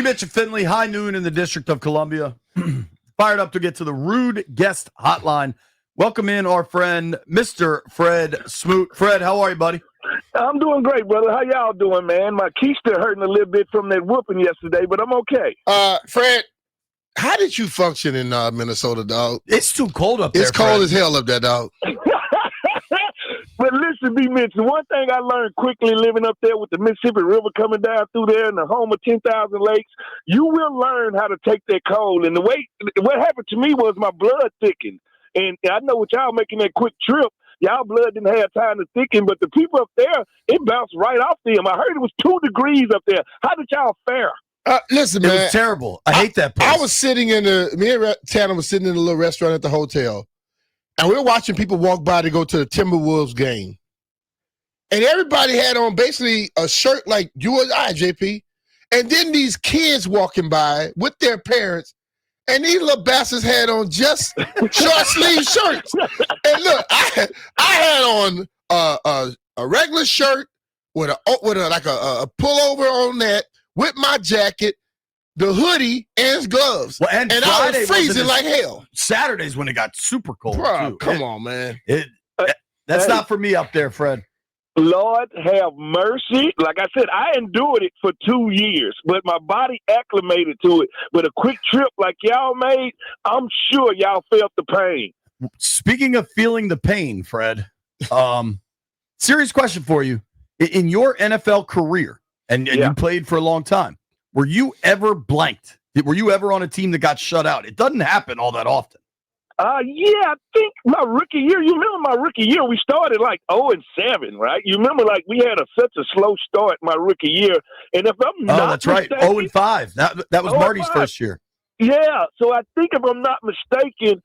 BMitch and Finlay, high noon in the District of Columbia. Fired up to get to the Rude Guest Hotline. Welcome in our friend, Mr. Fred Smoot. Fred, how are you, buddy? I'm doing great, brother. How y'all doing, man? My keister hurting a little bit from that whooping yesterday, but I'm okay. Fred, how did you function in Minnesota, dog? It's too cold up there, It's cold Fred. as hell up there, dog. But listen, BMitch, one thing I learned quickly living up there with the Mississippi River coming down through there and the home of 10,000 lakes, you will learn how to take that cold. And what happened to me was my blood thickened. And I know with y'all making that quick trip, y'all blood didn't have time to thicken, but the people up there, it bounced right off them. I heard it was 2 degrees up there. How did y'all fare? Listen, It man. was terrible. I hate that place. I was sitting me and Tanner was sitting in a little restaurant at the hotel, and we were watching people walk by to go to the Timberwolves game. And everybody had on basically a shirt like you or I, JP. And then these kids walking by with their parents, and these little bastards had on just short sleeve shirts. And look, I had on a regular shirt with a pullover on that with my jacket, the hoodie, and gloves. Well, and I Friday was freezing like hell. Saturday's when it got super cold, Bro, too. come on, man. That's not for me up there, Fred. Lord have mercy. Like I said, I endured it for 2 years, but my body acclimated to it. But a quick trip like y'all made, I'm sure y'all felt the pain. Speaking of feeling the pain, Fred, serious question for you. In your NFL career, and you played for a long time, were you ever blanked? Were you ever on a team that got shut out? It doesn't happen all that often. Yeah, I think my rookie year, you remember my rookie year, we started like 0-7, right? You remember like we had such a slow start my rookie year. And if I'm not that's right, 0-5. That was Marty's first year. Yeah, so I think if I'm not mistaken,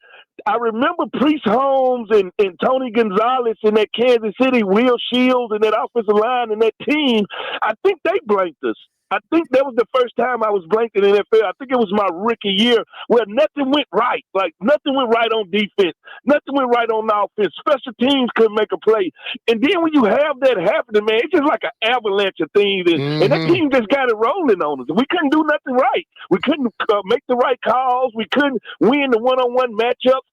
I remember Priest Holmes and Tony Gonzalez in that Kansas City, Will Shields and that offensive line and that team. I think they blanked us. I think that was the first time I was blanked in the NFL. I think it was my rookie year where nothing went right. Like, nothing went right on defense. Nothing went right on offense. Special teams couldn't make a play. And then when you have that happening, man, it's just like an avalanche of things. And that team just got it rolling on us. We couldn't do nothing right. We couldn't make the right calls. We couldn't win the one-on-one matchups.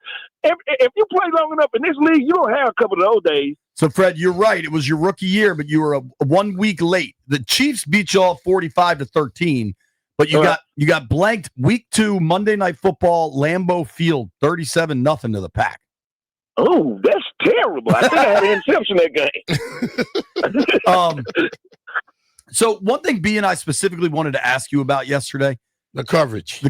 If you play long enough in this league, you don't have a couple of those days. So, Fred, you're right. It was your rookie year, but you were a 1 week late. The Chiefs beat you all 45-13, but you got blanked week 2, Monday Night Football, Lambeau Field, 37-0 to the Pack. Oh, that's terrible. I think I had an interception that game. So one thing B and I specifically wanted to ask you about yesterday, the coverages.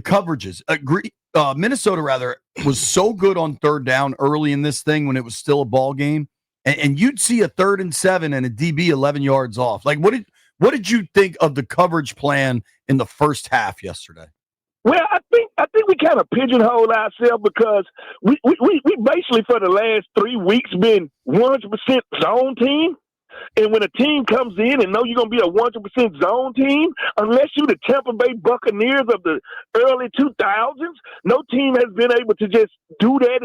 Minnesota was so good on third down early in this thing when it was still a ball game. And you'd see a 3rd and 7 and a DB 11 yards off. Like, what did you think of the coverage plan in the first half yesterday? Well, I think we kind of pigeonhole ourselves because we basically for the last 3 weeks been 100% zone team. And when a team comes in and know you're going to be a 100% zone team, unless you're the Tampa Bay Buccaneers of the early 2000s, no team has been able to just do that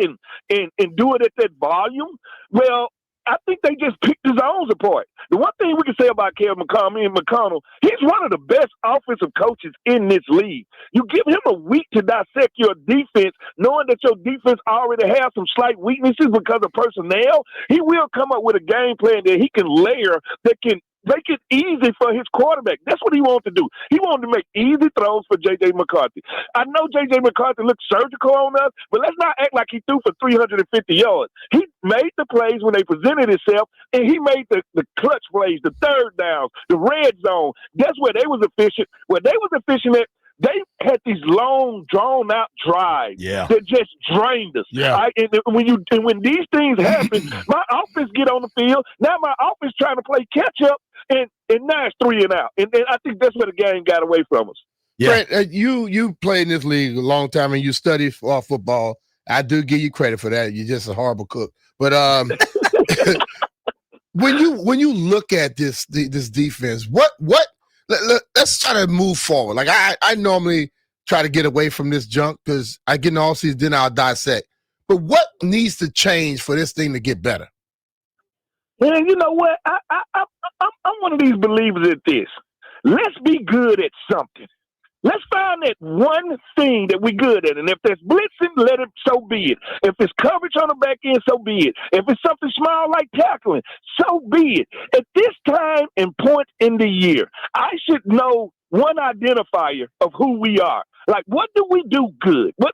and do it at that volume. Well, I think they just picked the zones apart. The one thing we can say about Kevin McConnell, he's one of the best offensive coaches in this league. You give him a week to dissect your defense, knowing that your defense already has some slight weaknesses because of personnel, he will come up with a game plan that he can layer that can make it easy for his quarterback. That's what he wanted to do. He wanted to make easy throws for J.J. McCarthy. I know J.J. McCarthy looked surgical on us, but let's not act like he threw for 350 yards. He made the plays when they presented himself, and he made the clutch plays, the third down, the red zone. That's where they was efficient. Where they was efficient at, they had these long, drawn-out drives that just drained us. Yeah. And when these things happen, my offense get on the field. Now my offense trying to play catch-up, and now it's 3 and out. And I think that's where the game got away from us. Yeah. Fred, you played in this league a long time, and you studied football. I do give you credit for that. You're just a horrible cook. But when you look at this defense, what let's try to move forward. Like I normally try to get away from this junk because I get in all season, then I'll dissect. But what needs to change for this thing to get better? Man, you know what? I'm one of these believers at this. Let's be good at something. Let's find that one thing that we're good at. And if there's blitzing, let it, so be it. If it's coverage on the back end, so be it. If it's something small like tackling, so be it. At this time and point in the year, I should know one identifier of who we are. Like, what do we do good? What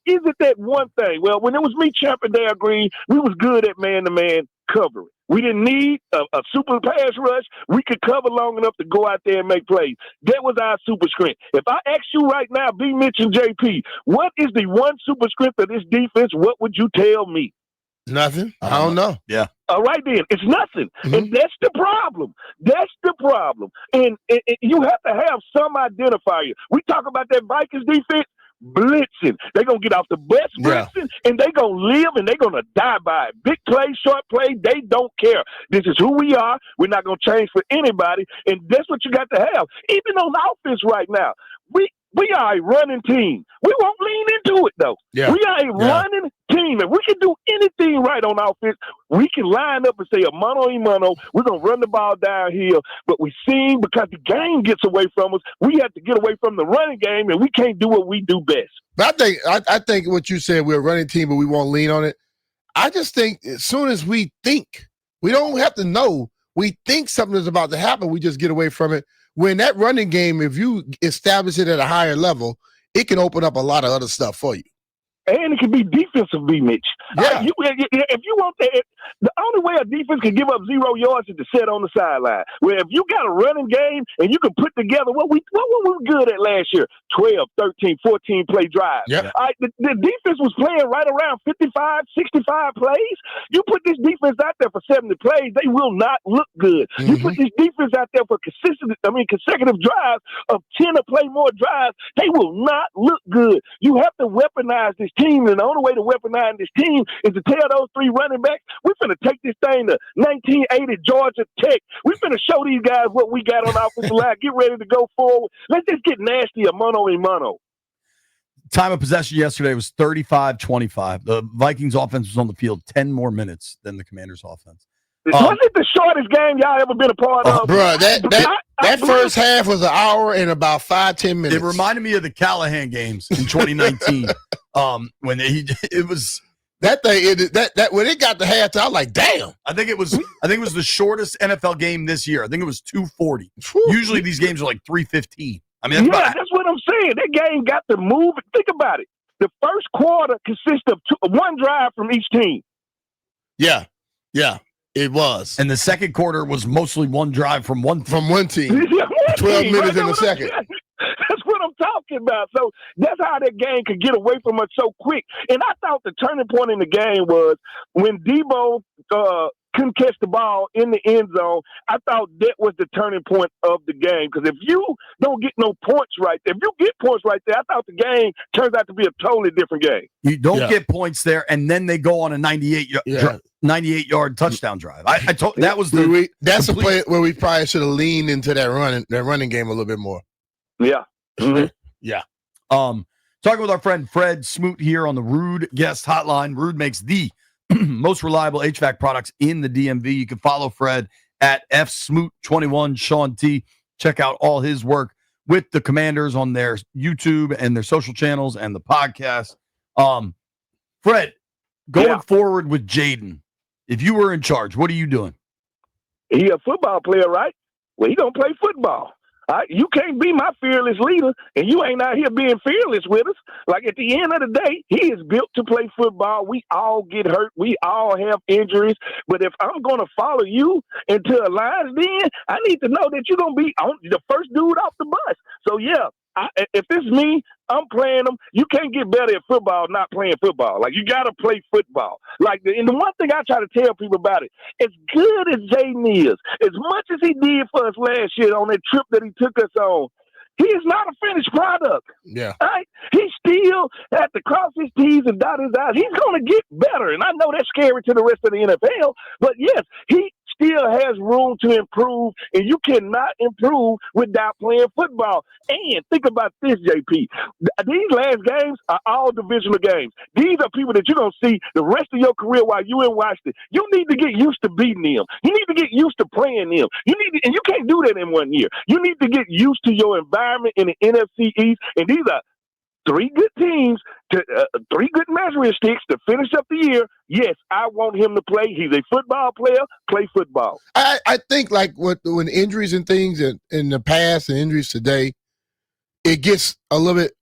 is it, that one thing? Well, when it was me, Champ, and Dale Green, we was good at man-to-man covering. We didn't need a super pass rush. We could cover long enough to go out there and make plays. That was our super strength. If I ask you right now, BMitch and JP, what is the one super strength of this defense? What would you tell me? Nothing. I don't know. Yeah. All right, then. It's nothing. Mm-hmm. And that's the problem. That's the problem. And you have to have some identifier. We talk about that Vikings defense. Blitzing. They're going to get off the bus blitzing, and they're going to live, and they're going to die by it. Big play, short play, they don't care. This is who we are. We're not going to change for anybody, and that's what you got to have. Even on offense right now, we are a running team. We won't lean into it, though. Yeah. We are a running team. If we can do anything right on offense, we can line up and say a mano-a-mano. We're going to run the ball downhill. But we seem, because the game gets away from us, we have to get away from the running game, and we can't do what we do best. But I think what you said, we're a running team, but we won't lean on it. I just think as soon as we think, we don't have to know, we think something is about to happen, we just get away from it. When that running game, if you establish it at a higher level, it can open up a lot of other stuff for you. And it can be defensive, BMitch. Yeah. If you want that, the only way a defense can give up 0 yards is to sit on the sideline. Where if you got a running game and you can put together what we were good at last year, 12, 13, 14 play drives. Yep. The defense was playing right around 55, 65 plays. You put this defense out there for 70 plays, they will not look good. Mm-hmm. You put this defense out there for consecutive drives of 10 or play more drives, they will not look good. You have to weaponize this team, and the only way to weaponize this team is to tell those 3 running backs, we're finna take this thing to 1980 Georgia Tech. We're finna show these guys what we got on the offensive line. Get ready to go forward. Let's just get nasty a mano-a-mano. Time of possession yesterday was 35-25. The Vikings offense was on the field 10 more minutes than the Commanders offense. Was it the shortest game y'all ever been a part of? Bro, that first half was an hour and about 5-10 minutes. It reminded me of the Callahan games in 2019. When it was that thing that when it got to halftime, I was like, damn. I think it was the shortest NFL game this year. I think it was 2:40. Usually these games are like 3:15. I mean, that's what I'm saying. That game got to move. Think about it. The first quarter consists of one drive from each team. Yeah. It was. And the second quarter was mostly one drive from one team. 12 minutes in the second. That's what I'm talking about. So that's how that game could get away from us so quick. And I thought the turning point in the game was when Debo couldn't catch the ball in the end zone. I thought that was the turning point of the game. Because if you don't get no points right there, if you get points right there, I thought the game turns out to be a totally different game. You don't get points there, and then they go on a 98-yard touchdown drive. I told that was that's a play where we probably should have leaned into that running game a little bit more. Yeah. Mm-hmm. Yeah. Talking with our friend Fred Smoot here on the Rude Guest Hotline. Rude makes the most reliable HVAC products in the DMV. You can follow Fred at FSmoot21 Sean T. Check out all his work with the Commanders on their YouTube and their social channels and the podcast. Fred, going forward with Jayden, if you were in charge, what are you doing? He a football player, right? Well, he don't play football. You can't be my fearless leader, and you ain't out here being fearless with us. Like, at the end of the day, he is built to play football. We all get hurt. We all have injuries. But if I'm going to follow you into a lion's den, I need to know that you're going to be the first dude off the bus. So, yeah, if it's me, I'm playing them. You can't get better at football not playing football. Like, you got to play football. Like, and the one thing I try to tell people about it, as good as Jayden is, as much as he did for us last year on that trip that he took us on, he is not a finished product. Yeah. Right? He still has to cross his T's and dot his I's. He's going to get better. And I know that's scary to the rest of the NFL. But, yes, he still has room to improve, and you cannot improve without playing football. And think about this, JP. These last games are all divisional games. These are people that you're going to see the rest of your career while you're in Washington. You need to get used to beating them. You need to get used to playing them. And you can't do that in 1 year. You need to get used to your environment in the NFC East, and these are three good teams, three good measuring sticks to finish up the year. Yes, I want him to play. He's a football player. Play football. I think like when injuries and things in the past and injuries today, it gets a little bit.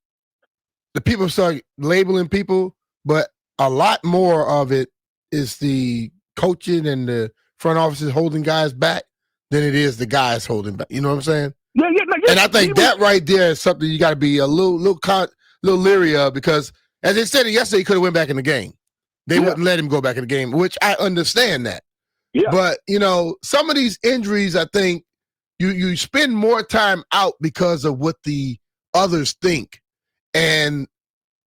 The people start labeling people, but a lot more of it is the coaching and the front offices holding guys back than it is the guys holding back. You know what I'm saying? Yeah. And I think that right there is something you got to be a little leery of, because as they said it yesterday, he could have went back in the game. They wouldn't let him go back in the game, which I understand that. Yeah. But, some of these injuries, I think you spend more time out because of what the others think. And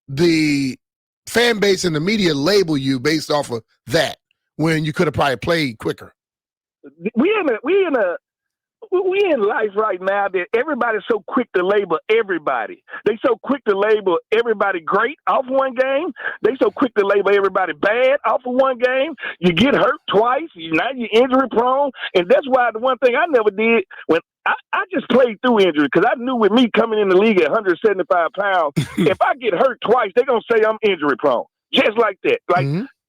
the fan base and the media label you based off of that when you could have probably played quicker. We in life right now that everybody's so quick to label everybody. They so quick to label everybody great off one game. They so quick to label everybody bad off of one game. You get hurt twice. Now you're injury prone. And that's why the one thing I never did when I just played through injury, because I knew with me coming in the league at 175 pounds, if I get hurt twice, they're going to say I'm injury prone. Just like that.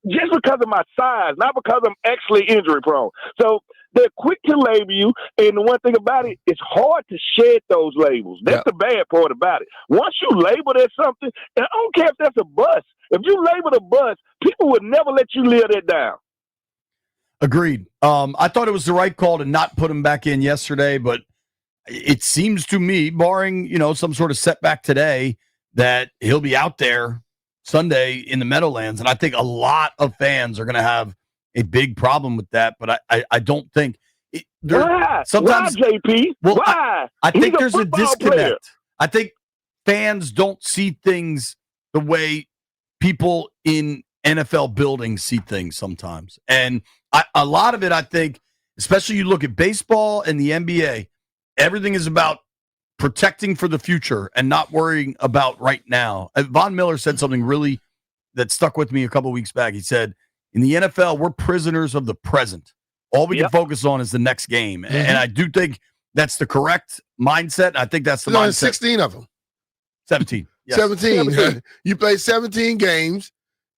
Just because of my size, not because I'm actually injury prone. So they're quick to label you, and the one thing about it, it's hard to shed those labels. That's the bad part about it. Once you label as something, and I don't care if that's a bus. If you label a bus, people would never let you live that down. Agreed. I thought it was the right call to not put him back in yesterday, but it seems to me, barring some sort of setback today, that he'll be out there Sunday in the Meadowlands, and I think a lot of fans are going to have a big problem with that. But I don't think why? Sometimes, why, JP? Well, why? I think there's a disconnect. Player. I think fans don't see things the way people in NFL buildings see things sometimes, and a lot of it, I think, especially you look at baseball and the NBA, everything is about protecting for the future and not worrying about right now. Von Miller said something really that stuck with me a couple weeks back. He said, in the NFL, we're prisoners of the present. All we can focus on is the next game. Mm-hmm. And I do think that's the correct mindset. I think that's the mindset. 16 of them. 17. Yes. 17. You play 17 games,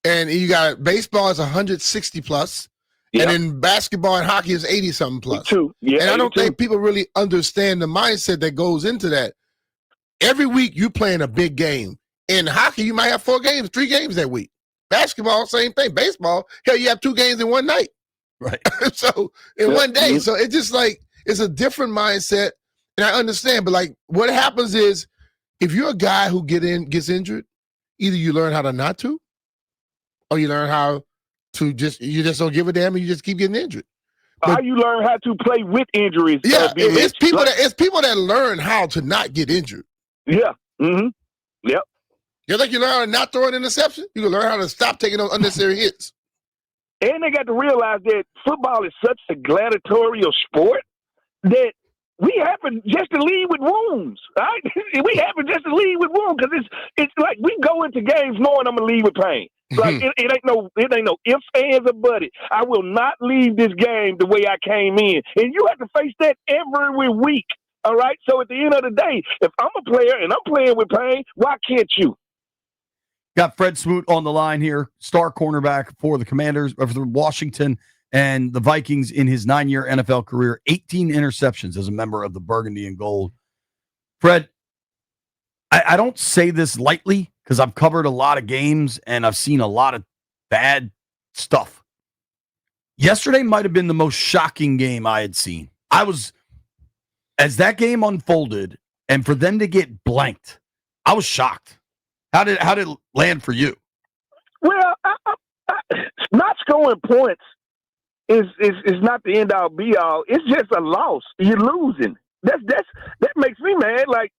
and you got baseball is 160 plus. Yep. And then basketball and hockey is 80-something plus. Yeah, and I don't think people really understand the mindset that goes into that. Every week you playing a big game. In hockey, you might have 4 games, 3 games that week. Basketball, same thing. Baseball, hell, you have 2 games in one night. Right. So in one day. So it's just like it's a different mindset. And I understand, but like what happens is if you're a guy who gets injured, either you learn how to not to, or you learn how to you just don't give a damn and you just keep getting injured. How you learn how to play with injuries. Yeah, it's people that learn how to not get injured. Yeah. Mm-hmm. Yep. Just like you learn how to not throw an interception, you can learn how to stop taking those unnecessary hits. And they got to realize that football is such a gladiatorial sport that we happen just to lead with wounds, right? We happen just to lead with wounds because it's like we go into games knowing I'm gonna leave with pain. Like it ain't no ifs, ands, or buts. I will not leave this game the way I came in, and you have to face that every week. All right. So at the end of the day, if I'm a player and I'm playing with pain, why can't you? Got Fred Smoot on the line here, star cornerback for the Commanders, for the Washington and the Vikings in his 9-year NFL career, 18 interceptions as a member of the Burgundy and Gold. Fred, I don't say this lightly because I've covered a lot of games and I've seen a lot of bad stuff. Yesterday might have been the most shocking game I had seen. As that game unfolded and for them to get blanked, I was shocked. How did it land for you? Well, not scoring points is not the end all be all. It's just a loss. You're losing. That makes me mad. Like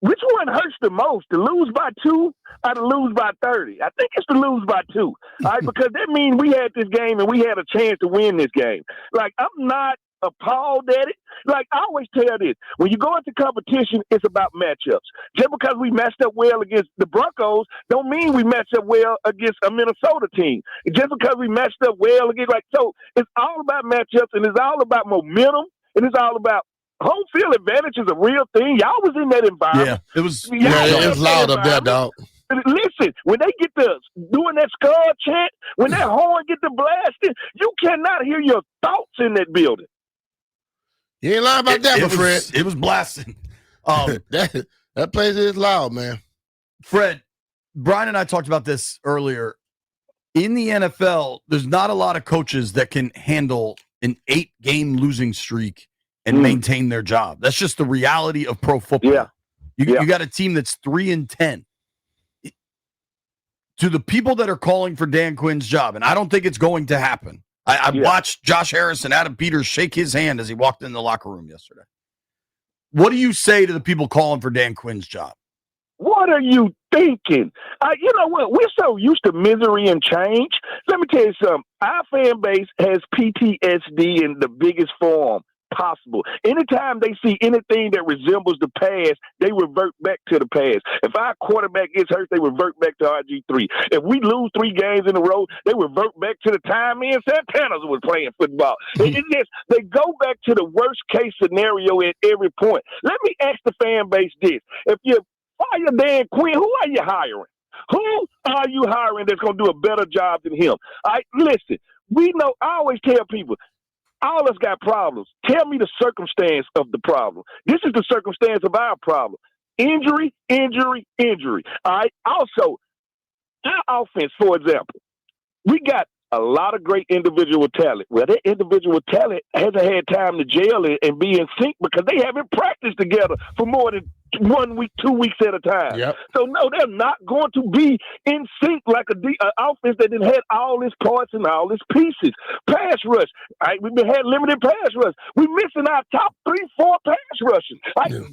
which one hurts the most, to lose by 2 or to lose by 30? I think it's to lose by 2, all right, because that means we had this game and we had a chance to win this game. Like, I'm not appalled at it. Like, I always tell this, when you go into competition, it's about matchups. Just because we matched up well against the Broncos don't mean we matched up well against a Minnesota team. Just because we matched up well against, so it's all about matchups, and it's all about momentum, and it's all about home field advantage is a real thing. Y'all was in that environment. Yeah, it was. It's loud up there, dog. Listen, when they get to doing that skull chant, when that horn get to blasting, you cannot hear your thoughts in that building. You ain't lying about that, Fred. It was blasting. That place is loud, man. Fred, Brian and I talked about this earlier. In the NFL, there's not a lot of coaches that can handle an 8-game losing streak and maintain their job. That's just the reality of pro football. Yeah. You got a team that's 3-10. To the people that are calling for Dan Quinn's job, and I don't think it's going to happen. I watched Josh Harris and Adam Peters shake his hand as he walked in the locker room yesterday. What do you say to the people calling for Dan Quinn's job? What are you thinking? You know what? We're so used to misery and change. Let me tell you something. Our fan base has PTSD in the biggest form possible. Anytime they see anything that resembles the past, they revert back to the past. If our quarterback gets hurt, they revert back to RG3. If we lose 3 games in a row, they revert back to the time me and Santana was playing football. They go back to the worst case scenario at every point. Let me ask the fan base this. If you fire Dan Quinn, who are you hiring? Who are you hiring that's going to do a better job than him? All right, listen, we know, I always tell people, all of us got problems. Tell me the circumstance of the problem. This is the circumstance of our problem. Injury, injury, injury. All right. Also, our offense, for example, we got a lot of great individual talent. Well, that individual talent hasn't had time to gel and be in sync because they haven't practiced together for more than 1 week, 2 weeks at a time. Yep. So, no, they're not going to be in sync like an offense that didn't have all its parts and all its pieces. Pass rush. All right, we've had limited pass rush. We're missing our top 3, 4 pass rushes.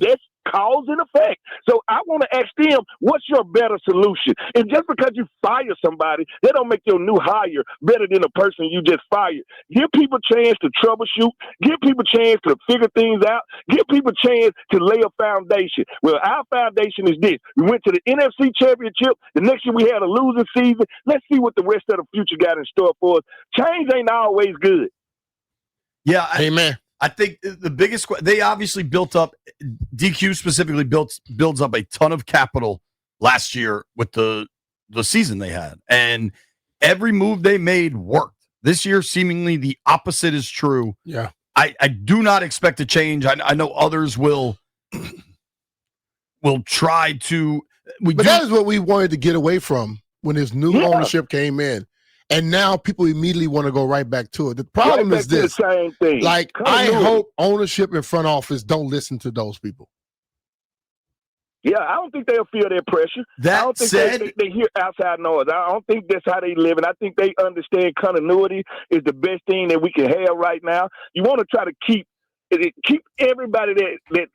That's cause and effect. So I want to ask them, what's your better solution? And just because you fire somebody, that don't make your new hire better than the person you just fired. Give people a chance to troubleshoot. Give people a chance to figure things out. Give people a chance to lay a foundation. Well, our foundation is this. We went to the NFC Championship. The next year we had a losing season. Let's see what the rest of the future got in store for us. Change ain't always good. Yeah. Amen. I think the biggest – they obviously built up – DQ specifically builds up a ton of capital last year with the season they had. And every move they made worked. This year, seemingly the opposite is true. Yeah. I do not expect a change. I know others will try to – But that is what we wanted to get away from when this new ownership came in. And now people immediately want to go right back to it. The problem is this. The same thing. Like, I hope ownership and front office don't listen to those people. Yeah, I don't think they'll feel their pressure. That I don't think said, they hear outside noise. I don't think that's how they live. And I think they understand continuity is the best thing that we can have right now. You want to try to keep everybody that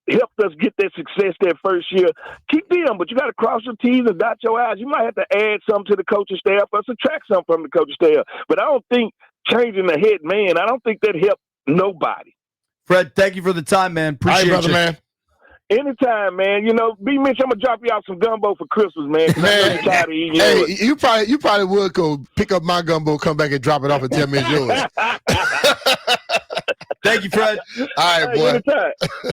helped us get that success that first year. Keep them, but you got to cross your T's and dot your I's. You might have to add something to the coaching staff or subtract something from the coaching staff. But I don't think changing the head man, I don't think that helped nobody. Fred, thank you for the time, man. Appreciate brother, you. Man. Anytime, man. You know, BMitch, I'm gonna drop you out some gumbo for Christmas, man. Man, tired of eating hey, you probably would go pick up my gumbo, come back and drop it off and tell me it's yours. Thank you, Fred. All right, boy. Anytime.